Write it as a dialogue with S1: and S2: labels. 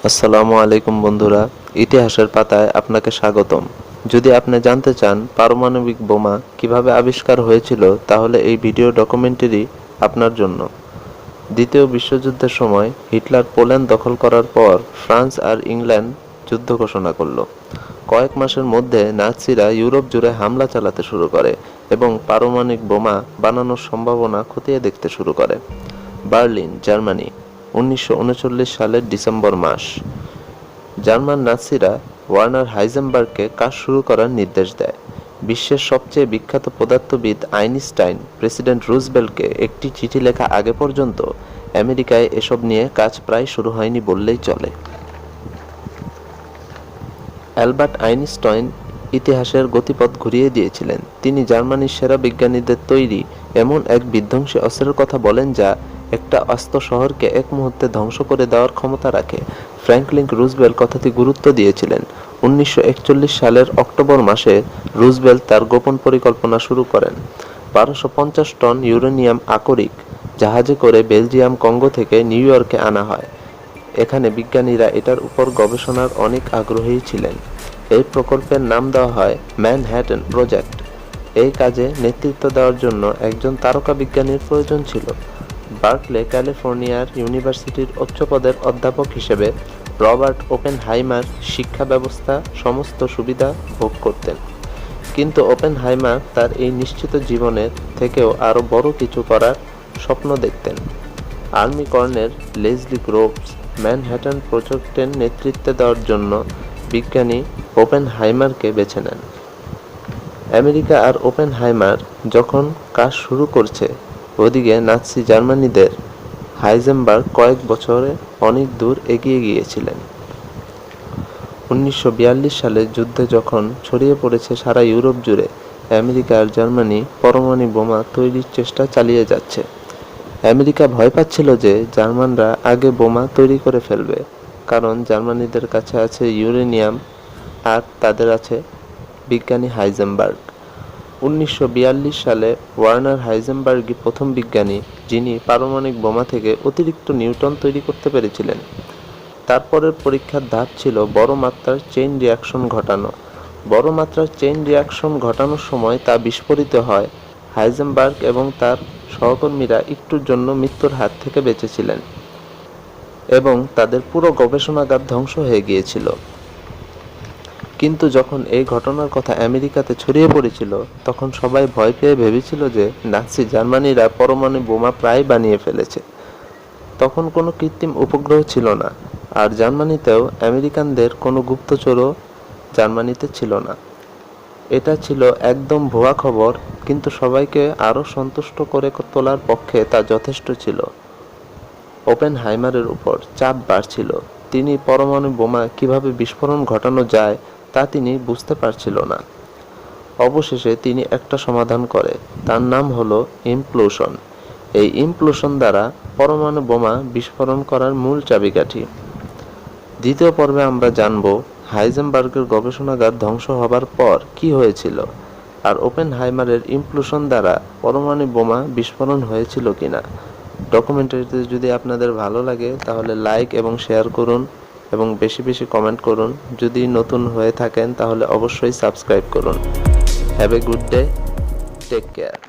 S1: আসসালামু আলাইকুম বন্ধুরা, ইতিহাসের পাতায় আপনাকে স্বাগতম। যদি আপনি জানতে চান পারমাণবিক বোমা কিভাবে আবিষ্কার হয়েছিল, তাহলে এই ভিডিও ডকুমেন্টারি আপনার জন্য। দ্বিতীয় বিশ্বযুদ্ধের সময় হিটলার পোল্যান্ড দখল করার পর ফ্রান্স আর ইংল্যান্ড যুদ্ধ ঘোষণা করল। কয়েক মাসের মধ্যে নাৎসিরা ইউরোপ জুড়ে হামলা চালাতে শুরু করে এবং পারমাণবিক বোমা বানানোর সম্ভাবনা খতিয়ে দেখতে শুরু করে। বার্লিন, জার্মানি, 1939 সালের ডিসেম্বর মাস। জার্মান নাৎসিরা ওয়ার্নার হাইজেনবার্গকে কাজ শুরু করার নির্দেশ দেয়। বিশ্বের সবচেয়ে বিখ্যাত পদার্থবিদ আইনস্টাইন প্রেসিডেন্ট রুজভেল্টকে একটি চিঠি লেখা আগে পর্যন্ত আমেরিকায় এসব নিয়ে কাজ প্রায় শুরু হয়নি বললেই চলে। অ্যালবার্ট আইনস্টাইন ইতিহাসের গতিপথ ঘুরিয়ে দিয়েছিলেন। তিনি জার্মানির সেরা বিজ্ঞানীদের তৈরি এমন এক বিধ্বংসী অস্ত্রের কথা বলেন যা একটা আস্ত শহরকে এক মুহূর্তে ধ্বংস করে দেওয়ার ক্ষমতা রাখে। ফ্র্যাঙ্কলিন রুজভেল্ট কথাটি গুরুত্ব দিয়েছিলেন। 1941 সালের অক্টোবর মাসে রুজভেল্ট তার গোপন পরিকল্পনা শুরু করেন। 1250 টন ইউরেনিয়াম আকরিক জাহাজে করে বেলজিয়াম কঙ্গো থেকে নিউ ইয়র্কে আনা হয়। এখানে বিজ্ঞানীরা এটার উপর গবেষণার অনেক আগ্রহী ছিলেন। এই প্রকল্পের নাম দেওয়া হয় ম্যানহ্যাটন প্রজেক্ট। এই কাজে নেতৃত্ব দেওয়ার জন্য একজন তারকা বিজ্ঞানীর প্রয়োজন ছিল। বার্কলে ক্যালিফোর্নিয়ার ইউনিভার্সিটির উচ্চপদের অধ্যাপক হিসেবে রবার্ট ওপেনহাইমার শিক্ষা ব্যবস্থা সমস্ত সুবিধা ভোগ করতেন। কিন্তু ওপেনহাইমার তার এই নিশ্চিত জীবনের থেকেও আরও বড় কিছু করার স্বপ্ন দেখতেন। Army colonel Leslie groves Manhattan প্রজেক্টের নেতৃত্ব দেওয়ার জন্য বিজ্ঞানী ওপেনহাইমারকে বেছে নেন। আমেরিকা আর ওপেনহাইমার যখন কাজ শুরু করছে, ওদিকে নাৎসি জার্মানিদের হাইজেনবার্গ কয়েক বছরে অনেক দূর এগিয়ে গিয়েছিলেন। 1942 সালে যুদ্ধে যখন ছড়িয়ে পড়েছে সারা ইউরোপ জুড়ে, আমেরিকা আর জার্মানি পরমাণু বোমা তৈরির চেষ্টা চালিয়ে যাচ্ছে। আমেরিকা ভয় পাচ্ছিল যে জার্মানরা আগে বোমা তৈরি করে ফেলবে, কারণ জার্মানিদের কাছে আছে ইউরেনিয়াম আর তাদের আছে বিজ্ঞানী হাইজেনবার্গ। 1942 সালে ওয়ার্নার হাইজেনবার্গই প্রথম বিজ্ঞানী যিনি পারমাণবিক বোমা থেকে অতিরিক্ত নিউট্রন তৈরি করতে পেরেছিলেন। তারপরের পরীক্ষার ধাপ ছিল বড় মাত্রার চেইন রিয়াকশন ঘটানো। বড় মাত্রার চেইন রিয়াকশন ঘটানোর সময় তা বিস্ফোরিত হয়। হাইজেনবার্গ এবং তার সহকর্মীরা একটুর জন্য মৃত্যুর হাত থেকে বেঁচেছিলেন এবং তাদের পুরো গবেষণাগার ধ্বংস হয়ে গিয়েছিল। কিন্তু যখন এই ঘটনার কথা আমেরিকাতে ছড়িয়ে পড়েছিল, তখন সবাই ভয় পেয়ে ভেবেছিল যে নাৎসি জার্মানিরা পরমাণু বোমা প্রায় বানিয়ে ফেলেছে। তখন কোনো কৃত্রিম উপগ্রহ ছিল না, আর জার্মানিতেও আমেরিকানদের কোনো গুপ্তচরও জার্মানিতে ছিল না। এটা ছিল একদম ভুয়া খবর, কিন্তু সবাইকে আরও সন্তুষ্ট করে তোলার পক্ষে তা যথেষ্ট ছিল। ওপেনহাইমারের উপর চাপ বাড়ছিল। তিনি পরমাণু বোমা কিভাবে বিস্ফোরণ ঘটানো যায় তা তিনি বুঝতে পারছিল না। অবশেষে তিনি একটা সমাধান করে, তার নাম হলো ইমপ্লোশন। এই ইমপ্লোশন দ্বারা পরমাণু বোমা বিস্ফোরণ করার মূল চাবিকাঠি। দ্বিতীয় পর্বে আমরা জানব হাইজেনবার্গের গবেষণাগার ধ্বংস হবার পর কি হয়েছিল, আর ওপেনহাইমারের ইমপ্লোশন দ্বারা পরমাণু বোমা বিস্ফোরণ হয়েছিল কিনা। ডকুমেন্টারিতে যদি আপনাদের ভালো লাগে তাহলে লাইক এবং শেয়ার করুন এবং বেশি বেশি কমেন্ট করুন। যদি নতুন হয়ে থাকেন তাহলে অবশ্যই সাবস্ক্রাইব করুন। Have a good day, take care.